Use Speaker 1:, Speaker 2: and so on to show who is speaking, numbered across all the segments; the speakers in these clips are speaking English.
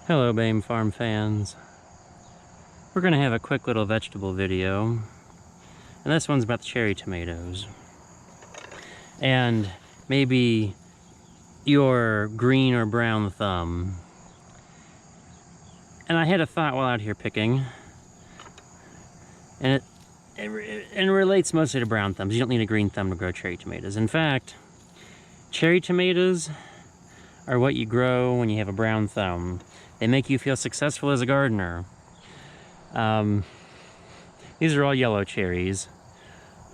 Speaker 1: Hello BAME Farm fans. We're going to have a quick little vegetable video. And this one's about the cherry tomatoes. And maybe your green or brown thumb. And I had a thought while out here picking. And it relates mostly to brown thumbs. You don't need a green thumb to grow cherry tomatoes. In fact, cherry tomatoes are what you grow when you have a brown thumb. They make you feel successful as a gardener. These are all yellow cherries,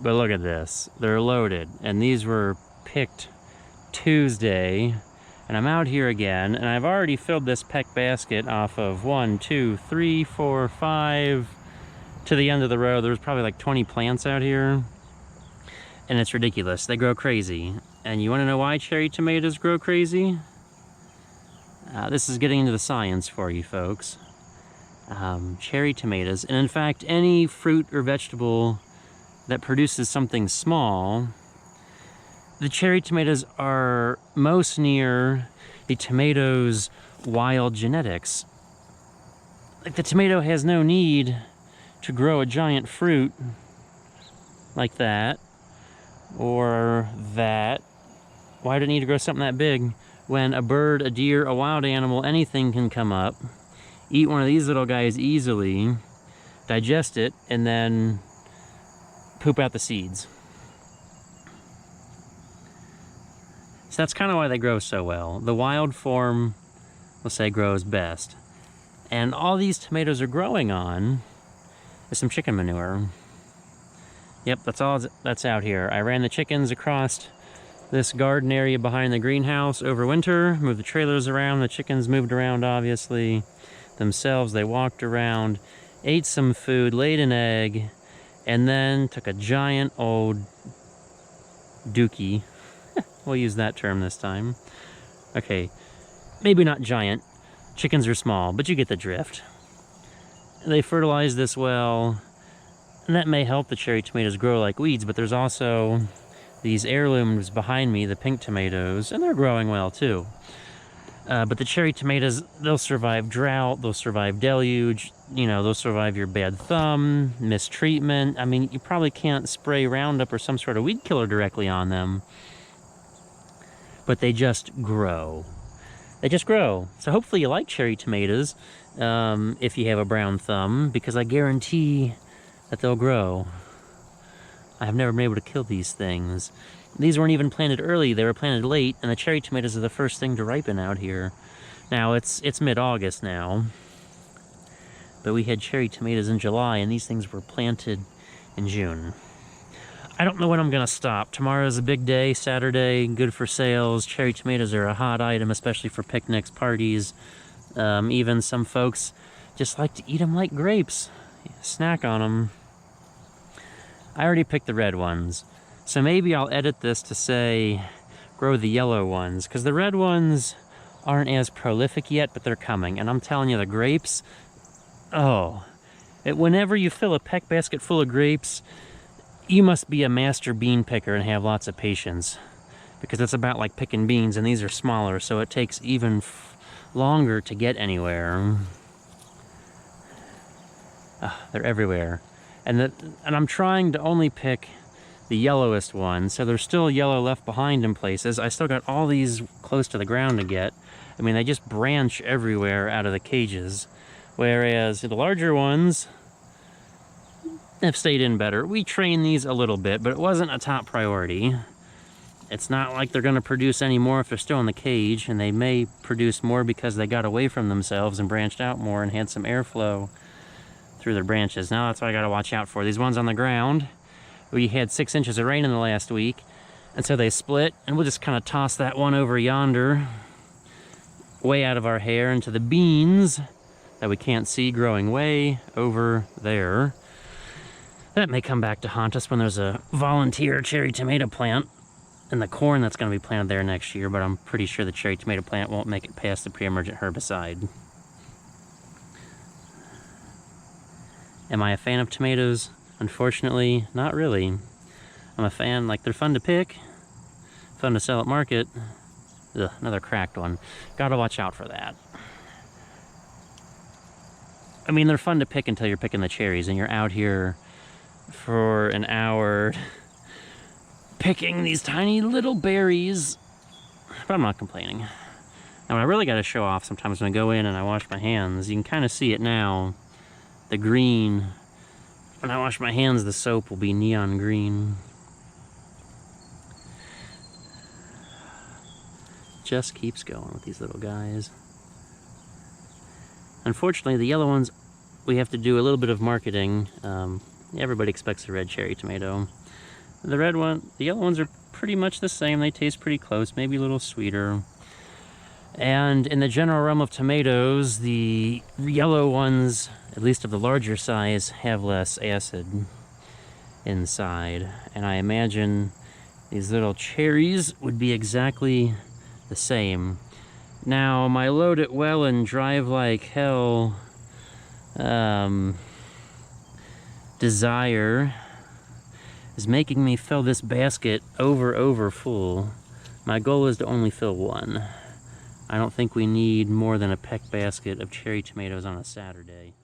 Speaker 1: but look at this. They're loaded, and these were picked Tuesday, and I'm out here again, and I've already filled this peck basket off of 1, 2, 3, 4, 5 to the end of the row. There's probably like 20 plants out here, and it's ridiculous. They grow crazy. And you want to know why cherry tomatoes grow crazy? This is getting into the science for you folks. Cherry tomatoes, and in fact any fruit or vegetable that produces something small, the cherry tomatoes are most near the tomato's wild genetics. Like, the tomato has no need to grow a giant fruit like that or that. Why do it need to grow something that big when a bird, a deer, a wild animal, anything can come up, eat one of these little guys easily, digest it, and then poop out the seeds? So that's kind of why they grow so well. The wild form, we'll say, grows best. And all these tomatoes are growing on is some chicken manure. Yep, that's all that's out here. I ran the chickens across this garden area behind the greenhouse over winter, moved the trailers around. The chickens moved around, obviously, themselves. They walked around, ate some food, laid an egg, and then took a giant old dookie. We'll use that term this time. Okay, maybe not giant. Chickens are small, but you get the drift. They fertilize this well, and that may help the cherry tomatoes grow like weeds, but there's also these heirlooms behind me, the pink tomatoes, and they're growing well too. But the cherry tomatoes, they'll survive drought, they'll survive deluge, they'll survive your bad thumb, mistreatment. I mean, you probably can't spray Roundup or some sort of weed killer directly on them, but they just grow. They just grow. So hopefully you like cherry tomatoes if you have a brown thumb, because I guarantee that they'll grow. I have never been able to kill these things. These weren't even planted early, they were planted late, and the cherry tomatoes are the first thing to ripen out here. Now, it's mid-August now, but we had cherry tomatoes in July, and these things were planted in June. I don't know when I'm gonna stop. Tomorrow's a big day, Saturday, good for sales. Cherry tomatoes are a hot item, especially for picnics, parties. Even some folks just like to eat them like grapes, snack on them. I already picked the red ones, so maybe I'll edit this to say grow the yellow ones, because the red ones aren't as prolific yet, but they're coming. And I'm telling you, the grapes, whenever you fill a peck basket full of grapes, you must be a master bean picker and have lots of patience, because it's about like picking beans, and these are smaller, so it takes even longer to get anywhere. They're everywhere. And I'm trying to only pick the yellowest ones, so there's still yellow left behind in places. I still got all these close to the ground to get. I mean, they just branch everywhere out of the cages, whereas the larger ones have stayed in better. We trained these a little bit, but it wasn't a top priority. It's not like they're going to produce any more if they're still in the cage, and they may produce more because they got away from themselves and branched out more and had some airflow through their branches. Now that's what I got to watch out for. These ones on the ground, we had 6 inches of rain in the last week, and so they split, and we'll just kind of toss that one over yonder, way out of our hair, into the beans that we can't see growing way over there. That may come back to haunt us when there's a volunteer cherry tomato plant and the corn that's going to be planted there next year, but I'm pretty sure the cherry tomato plant won't make it past the pre-emergent herbicide. Am I a fan of tomatoes? Unfortunately, not really. I'm a fan, like, they're fun to pick, fun to sell at market. Ugh, another cracked one. Gotta watch out for that. I mean, they're fun to pick until you're picking the cherries and you're out here for an hour picking these tiny little berries, but I'm not complaining. Now, what I really got to show off sometimes when I go in and I wash my hands, you can kind of see it now, the green. When I wash my hands, the soap will be neon green. Just keeps going with these little guys. Unfortunately, the yellow ones, we have to do a little bit of marketing. Everybody expects a red cherry tomato. The yellow ones are pretty much the same. They taste pretty close, maybe a little sweeter. And in the general realm of tomatoes, the yellow ones, at least of the larger size, have less acid inside. And I imagine these little cherries would be exactly the same. Now, my load it well and drive like hell desire is making me fill this basket over full. My goal is to only fill one. I don't think we need more than a peck basket of cherry tomatoes on a Saturday.